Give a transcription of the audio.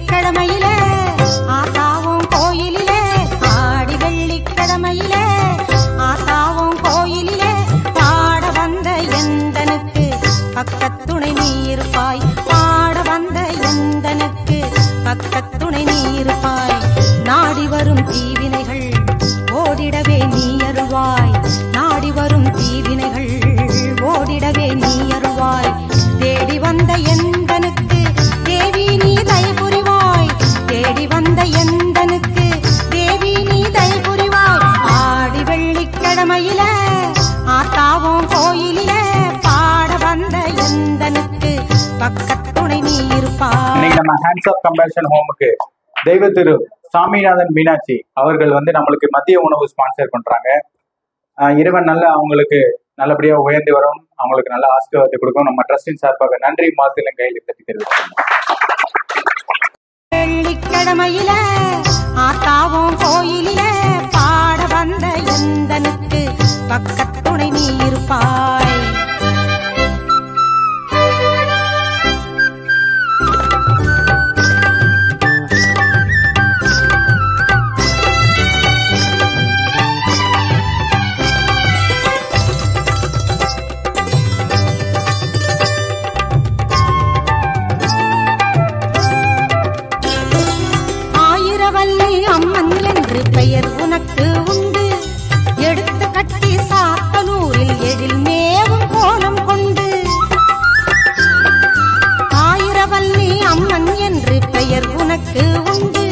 வெள்ளிக்கிழமையிலே ஆத்தாவும் கோயிலிலே ஆடி வெள்ளிக்கிழமையிலே ஆத்தாவும் கோயிலிலே பாட வந்த எந்தனுக்கு பக்கத்துணை நீ இருப்பாய் பாட வந்த எந்தனுக்கு பக்கத்துணை நீ இருப்பாய் நாடி வரும் தீவினைகள் ஓடிடவே நீ அருள்வாய் நாடி வரும் தீவினைகள் ஓடிடவே நீ அருள்வாய் தேடி வந்த எந்தனுக்கு தேவி நீ தயை புரிவாய் தேடி வந்த எந்தனுக்கு தேவி நீ தயை புரிவாய் ஆடி வெள்ளிக்கிழமையில ஆத்தாவும் கோயிலிலே பாட வந்த எந்தனுக்கு பக்கத்துணை நீ இருப்பாய். இன்னைக்கு நம்ம ஹேண்ட்ஸ் ஆஃப் கம்பேஷன் ஹோமுக்கு தெய்வ திரு சாமிநாதன் மீனாட்சி அவர்கள் நம்மளுக்கு மதிய உணவு ஸ்பான்சர் பண்றாங்க. இறைவன் அவங்களுக்கு நல்லபடியா உயர்ந்து வரும், அவங்களுக்கு நல்ல ஆசீர்வாதத்தை கொடுக்கும். நம்ம ட்ரஸ்டின் சார்பாக நன்றி மாத்திரம் கையில் பற்றி தெரிவிக்கிறோம். வெள்ளிக்கிழமையில ஆத்தாவும் கோயிலிலே பாட வந்த எந்தனுக்கு பக்கத்துணை நீ இருப்பாய். அம்மன் என்று பெயர் உனக்கு உண்டு எடுத்து கட்டி சாத்தனூரில் எழில் மேவும் கோலம் கொண்டு ஆயிரவல்லி அம்மன் என்று பெயர் உனக்கு உண்டு